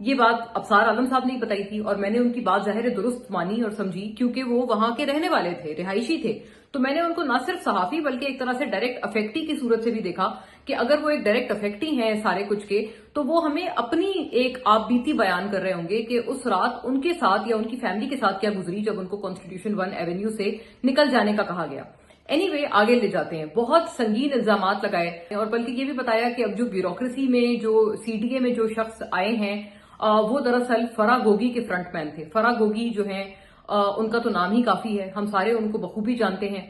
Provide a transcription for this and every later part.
یہ بات ابصار عالم صاحب نے ہی بتائی تھی اور میں نے ان کی بات ظاہر درست مانی اور سمجھی کیونکہ وہ وہاں کے رہنے والے تھے، رہائشی تھے. تو میں نے ان کو نہ صرف صحافی بلکہ ایک طرح سے ڈائریکٹ افیکٹی کی صورت سے بھی دیکھا کہ اگر وہ ایک ڈائریکٹ افیکٹی ہیں سارے کچھ کے تو وہ ہمیں اپنی ایک آپ بیتی بیان کر رہے ہوں گے کہ اس رات ان کے ساتھ یا ان کی فیملی کے ساتھ کیا گزری جب ان کو کانسٹیٹیوشن 1 ایونیو سے نکل جانے کا کہا گیا. اینی وے آگے لے جاتے ہیں، بہت سنگین الزامات لگائے اور بلکہ یہ بھی بتایا کہ اب جو بیوروکریسی میں جو سی ڈی اے میں جو شخص آئے ہیں وہ دراصل فرا گوگی کے فرنٹ مین تھے. فرا گوگی جو ہیں ان کا تو نام ہی کافی ہے، ہم سارے ان کو بخوبی جانتے ہیں.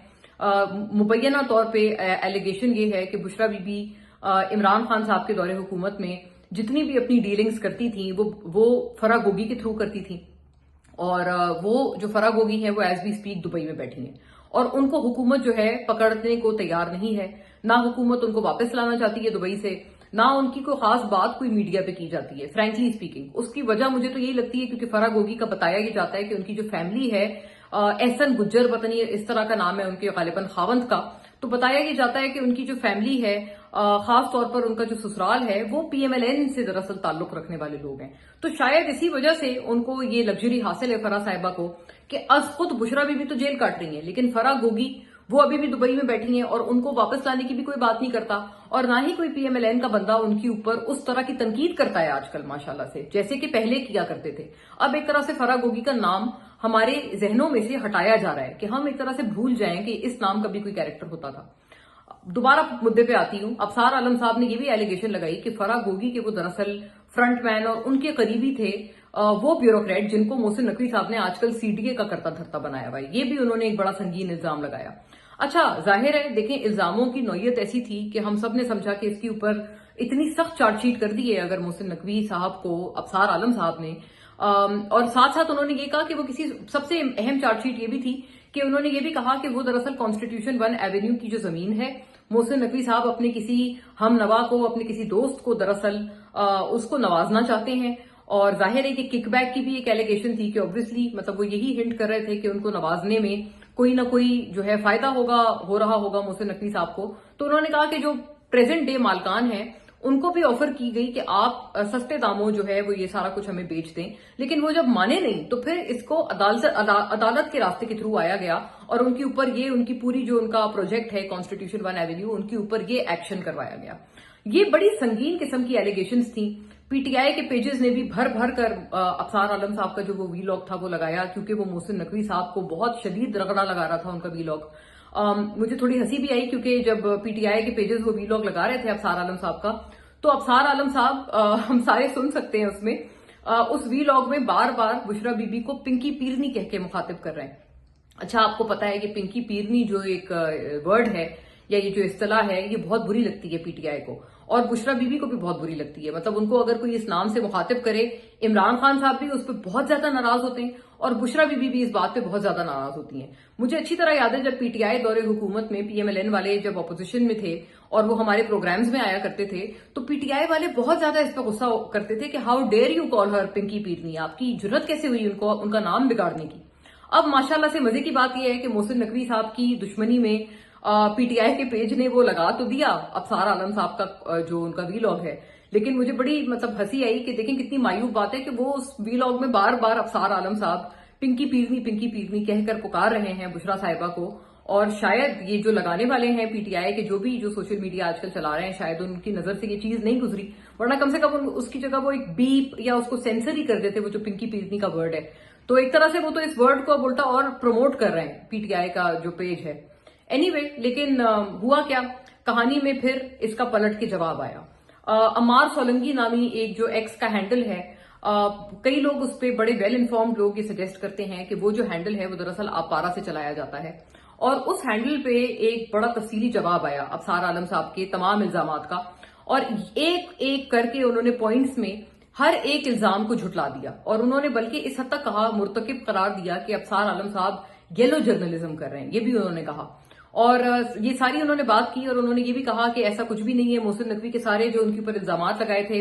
مبینہ طور پہ ایلیگیشن یہ ہے کہ بشرا بی بی عمران خان صاحب کے دور حکومت میں جتنی بھی اپنی ڈیلنگز کرتی تھیں وہ فرا گوگی کے تھرو کرتی تھیں، اور وہ جو فرا گوگی ہیں وہ ایز وی اسپیک دبئی میں بیٹھی ہیں اور ان کو حکومت جو ہے پکڑنے کو تیار نہیں ہے. نہ حکومت ان کو واپس لانا چاہتی ہے دبئی سے، نہ ان کی کوئی خاص بات کوئی میڈیا پہ کی جاتی ہے فرینکلی اسپیکنگ. اس کی وجہ مجھے تو یہی لگتی ہے کیونکہ فرا گوگی کا بتایا یہ جاتا ہے کہ ان کی جو فیملی ہے احسن گجر پتہ نہیں اس طرح کا نام ہے ان کے غالباً خاوند کا، تو بتایا یہ جاتا ہے کہ ان کی جو فیملی ہے خاص طور پر ان کا جو سسرال ہے وہ پی ایم ایل این سے دراصل تعلق رکھنے والے لوگ ہیں. تو شاید اسی وجہ سے ان کو یہ لگژری حاصل ہے فرا صاحبہ کو کہ از خود بشرا بی بی تو جیل کاٹ رہی ہیں لیکن فرا گوگی وہ ابھی بھی دبئی میں بیٹھی ہیں اور ان کو واپس لانے کی بھی کوئی بات نہیں کرتا اور نہ ہی کوئی پی ایم ایل این کا بندہ ان کے اوپر اس طرح کی تنقید کرتا ہے آج کل ماشاءاللہ سے جیسے کہ پہلے کیا کرتے تھے. اب ایک طرح سے فرا گوگی کا نام ہمارے ذہنوں میں سے ہٹایا جا رہا ہے کہ ہم ایک طرح سے بھول جائیں کہ اس نام کا بھی کوئی کیریکٹر ہوتا تھا. دوبارہ مدے پہ آتی ہوں، ابصار عالم صاحب نے یہ بھی ایلیگیشن لگائی کہ فرا گوگی کے وہ دراصل فرنٹ مین اور ان کے قریبی تھے وہ بیوروکریٹ جن کو محسن نقوی صاحب نے آج کل سی ڈی اے کا کرتا دھرتا بنایا ہوا ہے. یہ بھی انہوں نے ایک بڑا سنگین الزام لگایا. اچھا ظاہر ہے دیکھیں الزاموں کی نوعیت ایسی تھی کہ ہم سب نے سمجھا کہ اس کے اوپر اتنی سخت چارج شیٹ کر دی ہے اگر محسن نقوی صاحب کو ابصار عالم صاحب نے، اور ساتھ ساتھ انہوں نے یہ کہا کہ وہ کسی سب سے اہم چارج شیٹ یہ بھی تھی کہ انہوں نے یہ بھی کہا کہ وہ دراصل کانسٹیٹیوشن 1 ایونیو کی جو زمین ہے محسن نقوی صاحب اپنے کسی ہم نوا کو اپنے کسی دوست کو دراصل اس کو نوازنا چاہتے ہیں. اور ظاہر ہے کہ کک بیک کی بھی ایک ایلیگیشن تھی کہ اوبویسلی مطلب وہ یہی ہنٹ کر رہے تھے کہ ان کو نوازنے میں کوئی نہ کوئی جو ہے فائدہ ہو رہا ہوگا محسن نقوی صاحب کو. تو انہوں نے کہا کہ جو پریزنٹ ڈے مالکان ہیں ان کو بھی آفر کی گئی کہ آپ سستے داموں جو ہے وہ یہ سارا کچھ ہمیں بیچ دیں، لیکن وہ جب مانے نہیں تو پھر اس کو عدالت کے راستے کے تھرو آیا گیا اور ان کے اوپر یہ ان کی پوری جو ان کا پروجیکٹ ہے کانسٹیٹیوشن 1 ایونیو ان کے اوپر یہ ایکشن کروایا گیا. یہ بڑی سنگین قسم کی ایلیگیشنز تھیں. پی ٹی آئی کے پیجز نے بھی بھر بھر کر ابصار عالم صاحب کا جو وہ وی لاگ تھا وہ لگایا کیونکہ وہ محسن نقوی صاحب کو بہت شدید رگڑا لگا رہا تھا ان کا وی لاگ. مجھے تھوڑی ہنسی بھی آئی کیونکہ جب پی ٹی آئی کے پیجز وہ وی لاگ لگا رہے تھے ابصار عالم صاحب کا تو ابصار عالم صاحب ہم سارے سن سکتے ہیں اس میں اس وی لاگ میں بار بار بشرا بی بی کو پنکی پیرنی کہہ کے مخاطب کر رہے ہیں. اچھا آپ کو پتا ہے کہ پنکی پیرنی جو ایک ورڈ ہے یا یہ جو اصطلاح ہے یہ بہت بری لگتی ہے پی ٹی آئی کو اور بشرا بی بی کو بھی بہت بری لگتی ہے. مطلب ان کو اگر کوئی اس نام سے مخاطب کرے عمران خان صاحب بھی اس پہ بہت زیادہ ناراض ہوتے ہیں اور بشرا بی بی بھی اس بات پہ بہت زیادہ ناراض ہوتی ہیں. مجھے اچھی طرح یاد ہے جب پی ٹی آئی دور حکومت میں پی ایم ایل این والے جب اپوزیشن میں تھے اور وہ ہمارے پروگرامز میں آیا کرتے تھے تو پی ٹی آئی والے بہت زیادہ اس پہ غصہ کرتے تھے کہ ہاؤ ڈیئر یو کال ہر پنکی پیرنی، آپ کی جرت کیسے ہوئی ان کا نام بگاڑنے کی. اب ماشاءاللہ سے مزے کی بات یہ ہے کہ محسن نقوی صاحب کی دشمنی میں پی ٹی آئی کے پیج نے وہ لگا تو دیا ابصار عالم صاحب کا جو ان کا وی لاگ ہے، لیکن مجھے بڑی مطلب ہنسی آئی کہ دیکھیں کتنی مایوب بات ہے کہ وہ اس وی لاگ میں بار بار ابصار عالم صاحب پنکی پیرنی کہہ کر پکار رہے ہیں بشرا صاحبہ کو. اور شاید یہ جو لگانے والے ہیں پی ٹی آئی کے جو سوشل میڈیا آج کل چلا رہے ہیں شاید ان کی نظر سے یہ چیز نہیں گزری، ورنہ کم سے کم اس کی جگہ وہ ایک بیپ یا اس کو سینسر ہی کر دیتے وہ جو پنکی پیرنی کا ورڈ ہے. تو ایک طرح سے وہ تو اس ورڈ کو اب الٹا اور پروموٹ کر رہے ہیں پی ٹی آئی کا جو پیج ہے. اینی وے لیکن ہوا کیا کہانی میں پھر اس کا پلٹ کے جواب آیا. عمار سولنگی نامی ایک جو ایکس کا ہینڈل ہے، کئی لوگ اس پہ بڑے ویل انفارمڈ لوگ یہ سجیسٹ کرتے ہیں کہ وہ جو ہینڈل ہے وہ دراصل آپارا سے چلایا جاتا ہے اور اس ہینڈل پہ ایک بڑا تفصیلی جواب آیا ابصار عالم صاحب کے تمام الزامات کا اور ایک ایک کر کے انہوں نے پوائنٹس میں ہر ایک الزام کو جھٹلا دیا اور انہوں نے بلکہ اس حد تک کہا مرتکب قرار دیا کہ ابصار عالم صاحب یلو جرنلزم کر رہے ہیں، یہ بھی انہوں نے کہا. اور یہ ساری انہوں نے بات کی اور انہوں نے یہ بھی کہا کہ ایسا کچھ بھی نہیں ہے. محسن نقوی کے سارے جو ان کے اوپر الزامات لگائے تھے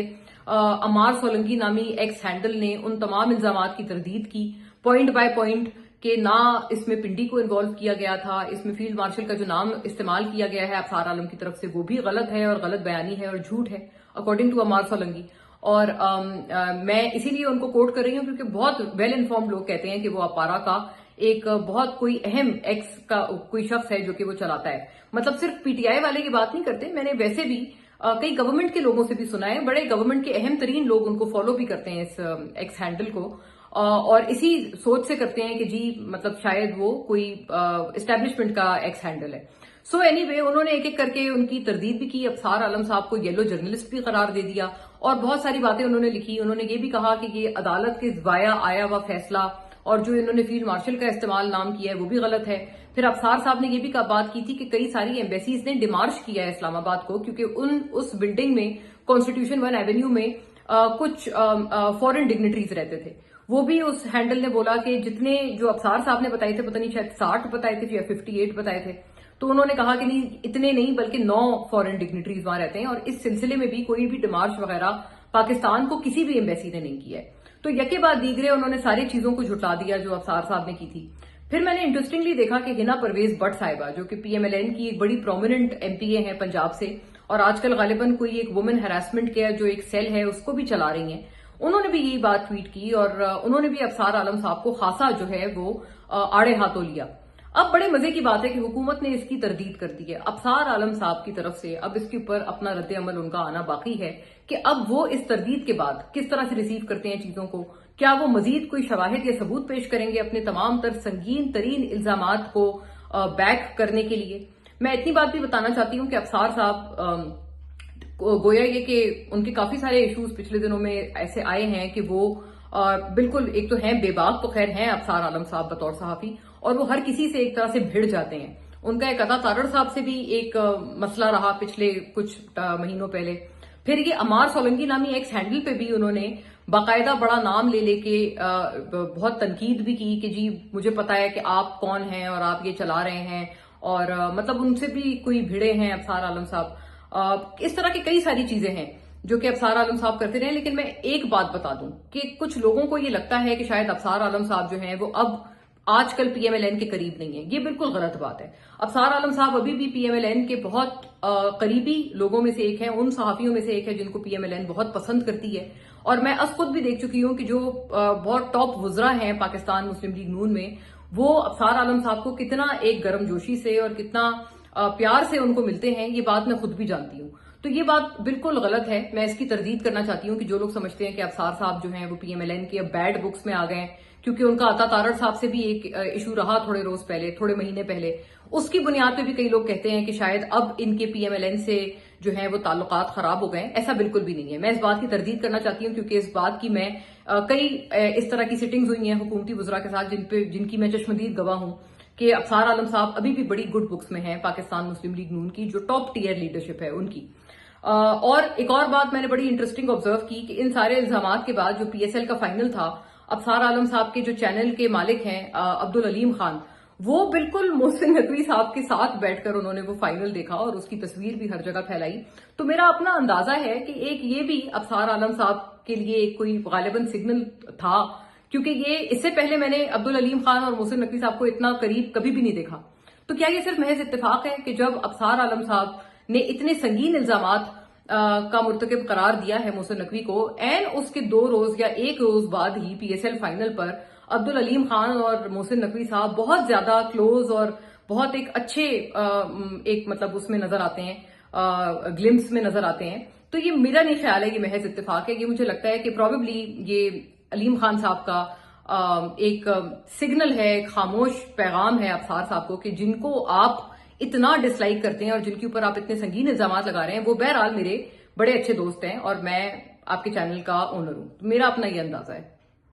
عمار سولنگی نامی ایکس ہینڈل نے ان تمام الزامات کی تردید کی پوائنٹ بائی پوائنٹ کہ نہ اس میں پنڈی کو انوالو کیا گیا تھا، اس میں فیلڈ مارشل کا جو نام استعمال کیا گیا ہے ابصار عالم کی طرف سے وہ بھی غلط ہے اور غلط بیانی ہے اور جھوٹ ہے اکارڈنگ ٹو عمار سولنگی. اور میں اسی لیے ان کو کوٹ کر رہی ہوں کیونکہ بہت ویل انفارمڈ لوگ کہتے ہیں کہ وہ اپارا کا ایک بہت کوئی اہم ایکس کا کوئی شخص ہے جو کہ وہ چلاتا ہے. مطلب صرف پی ٹی آئی والے کی بات نہیں کرتے, میں نے ویسے بھی کئی گورنمنٹ کے لوگوں سے بھی سنا ہے, بڑے گورنمنٹ کے اہم ترین لوگ ان کو فالو بھی کرتے ہیں اس ایکس ہینڈل کو, اور اسی سوچ سے کرتے ہیں کہ جی مطلب شاید وہ کوئی اسٹیبلشمنٹ کا ایکس ہینڈل ہے. سو اینی وے انہوں نے ایک ایک کر کے ان کی تردید بھی کی. ابصار عالم صاحب کو یلو جرنلسٹ بھی قرار دے دیا اور بہت ساری باتیں انہوں نے لکھی. انہوں نے یہ بھی کہا کہ یہ عدالت کے ضائع آیا ہوا فیصلہ اور جو انہوں نے فیلڈ مارشل کا استعمال نام کیا ہے وہ بھی غلط ہے. پھر ابصار صاحب نے یہ بھی بات کی تھی کہ کئی ساری ایمبیسیز نے ڈیمارش کیا ہے اسلام آباد کو کیونکہ اس بلڈنگ میں کانسٹیٹیوشن 1 ایونیو میں کچھ فورن ڈگنیٹریز رہتے تھے. وہ بھی اس ہینڈل نے بولا کہ جتنے جو ابصار صاحب نے بتائے تھے, پتہ نہیں شاید 60 بتائے تھے یا 58 بتائے تھے, تو انہوں نے کہا کہ نہیں اتنے نہیں بلکہ 9 فورن ڈگنیٹریز وہاں رہتے ہیں اور اس سلسلے میں بھی کوئی بھی ڈیمارش وغیرہ پاکستان کو کسی بھی ایمبیسی نے نہیں کیا ہے. تو یکے بعد دیگرے انہوں نے ساری چیزوں کو جھٹلا دیا جو ابصار صاحب نے کی تھی. پھر میں نے انٹرسٹنگلی دیکھا کہ ہنا پرویز بٹ صاحبہ جو کہ پی ایم ایل این کی ایک بڑی پرومیننٹ ایم پی اے ہیں پنجاب سے, اور آج کل غالباً کوئی ایک وومن ہراسمنٹ کے جو ایک سیل ہے اس کو بھی چلا رہی ہیں, انہوں نے بھی یہی بات ٹویٹ کی اور انہوں نے بھی ابصار عالم صاحب کو خاصا جو ہے وہ آڑے ہاتھوں لیا. اب بڑے مزے کی بات ہے کہ حکومت نے اس کی تردید کر دی ہے. ابصار عالم صاحب کی طرف سے اب اس کے اوپر اپنا رد عمل ان کا آنا باقی ہے کہ اب وہ اس تردید کے بعد کس طرح سے ریسیو کرتے ہیں چیزوں کو. کیا وہ مزید کوئی شواہد یا ثبوت پیش کریں گے اپنے تمام تر سنگین ترین الزامات کو بیک کرنے کے لیے. میں اتنی بات بھی بتانا چاہتی ہوں کہ ابصار صاحب گویا یہ کہ ان کے کافی سارے ایشوز پچھلے دنوں میں ایسے آئے ہیں کہ وہ بالکل ایک تو ہیں بے باک تو خیر ہیں ابصار عالم صاحب بطور صحافی, اور وہ ہر کسی سے ایک طرح سے بھیڑ جاتے ہیں. ان کا ایک عطا تارڑ صاحب سے بھی ایک مسئلہ رہا پچھلے کچھ مہینوں پہلے. پھر یہ عمار سولنگی نامی ایکس ہینڈل پہ بھی انہوں نے باقاعدہ بڑا نام لے لے کے بہت تنقید بھی کی کہ جی مجھے پتا ہے کہ آپ کون ہیں اور آپ یہ چلا رہے ہیں, اور مطلب ان سے بھی کوئی بھیڑے ہیں ابصار عالم صاحب. اس طرح کی کئی ساری چیزیں ہیں جو کہ ابصار عالم صاحب کرتے رہے. لیکن میں ایک بات بتا دوں کہ کچھ لوگوں کو یہ لگتا ہے کہ شاید ابصار عالم صاحب جو ہیں وہ اب آج کل پی ایم ایل این کے قریب نہیں ہے. یہ بالکل غلط بات ہے. ابصار عالم صاحب ابھی بھی پی ایم ایل این کے بہت قریبی لوگوں میں سے ایک ہیں, ان صحافیوں میں سے ایک ہے جن کو پی ایم ایل این بہت پسند کرتی ہے. اور میں از خود بھی دیکھ چکی ہوں کہ جو بہت ٹاپ وزراء ہیں پاکستان مسلم لیگ نون میں, وہ ابصار عالم صاحب کو کتنا ایک گرم جوشی سے اور کتنا پیار سے ان کو ملتے ہیں, یہ بات میں خود بھی جانتی ہوں. تو یہ بات بالکل غلط ہے. میں اس کی تردید کرنا چاہتی ہوں کہ جو لوگ سمجھتے ہیں کہ ابصار صاحب جو ہیں وہ پی ایم ایل این کے بیڈ بکس میں آ گئے ہیں کیونکہ ان کا عطا تارڑ صاحب سے بھی ایک ایشو رہا تھوڑے روز پہلے, تھوڑے مہینے پہلے, اس کی بنیاد پہ بھی کئی لوگ کہتے ہیں کہ شاید اب ان کے پی ایم ایل این سے جو ہیں وہ تعلقات خراب ہو گئے. ایسا بالکل بھی نہیں ہے. میں اس بات کی تردید کرنا چاہتی ہوں کیونکہ اس بات کی میں کئی اس طرح کی سٹنگز ہوئی ہیں حکومتی وزراء کے ساتھ جن کی میں چشمدید گواہ ہوں کہ ابصار عالم صاحب ابھی بھی بڑی گڈ بکس میں ہیں پاکستان مسلم لیگ نون کی جو ٹاپ ٹیئر لیڈرشپ ہے ان کی. اور ایک اور بات میں نے بڑی انٹرسٹنگ آبزرو کی کہ ان سارے الزامات کے بعد جو پی ایس ایل کا فائنل تھا, ابصار عالم صاحب کے جو چینل کے مالک ہیں عبدالعلیم خان, وہ بالکل محسن نقوی صاحب کے ساتھ بیٹھ کر انہوں نے وہ فائنل دیکھا اور اس کی تصویر بھی ہر جگہ پھیلائی. تو میرا اپنا اندازہ ہے کہ ایک یہ بھی ابصار عالم صاحب کے لیے ایک کوئی غالباً سگنل تھا, کیونکہ یہ اس سے پہلے میں نے عبدالعلیم خان اور محسن نقوی صاحب کو اتنا قریب کبھی بھی نہیں دیکھا. تو کیا یہ صرف محض اتفاق ہے کہ جب ابصار عالم صاحب نے اتنے سنگین الزامات کا مرتکب قرار دیا ہے محسن نقوی کو, این اس کے 2 روز یا 1 روز بعد ہی پی ایس ایل فائنل پر عبدالعلیم خان اور محسن نقوی صاحب بہت زیادہ کلوز اور بہت ایک اچھے ایک مطلب اس میں نظر آتے ہیں, گلمس میں نظر آتے ہیں. تو یہ میرا نہیں خیال ہے یہ محض اتفاق ہے. یہ مجھے لگتا ہے کہ پروبیبلی یہ علیم خان صاحب کا ایک سگنل ہے, ایک خاموش پیغام ہے ابصار صاحب کو کہ جن کو آپ اتنا ڈس لائک کرتے ہیں اور جن کے اوپر آپ اتنے سنگین الزامات لگا رہے ہیں وہ بہرحال میرے بڑے اچھے دوست ہیں اور میں آپ کے چینل کا اونر ہوں. میرا اپنا یہ اندازہ ہے.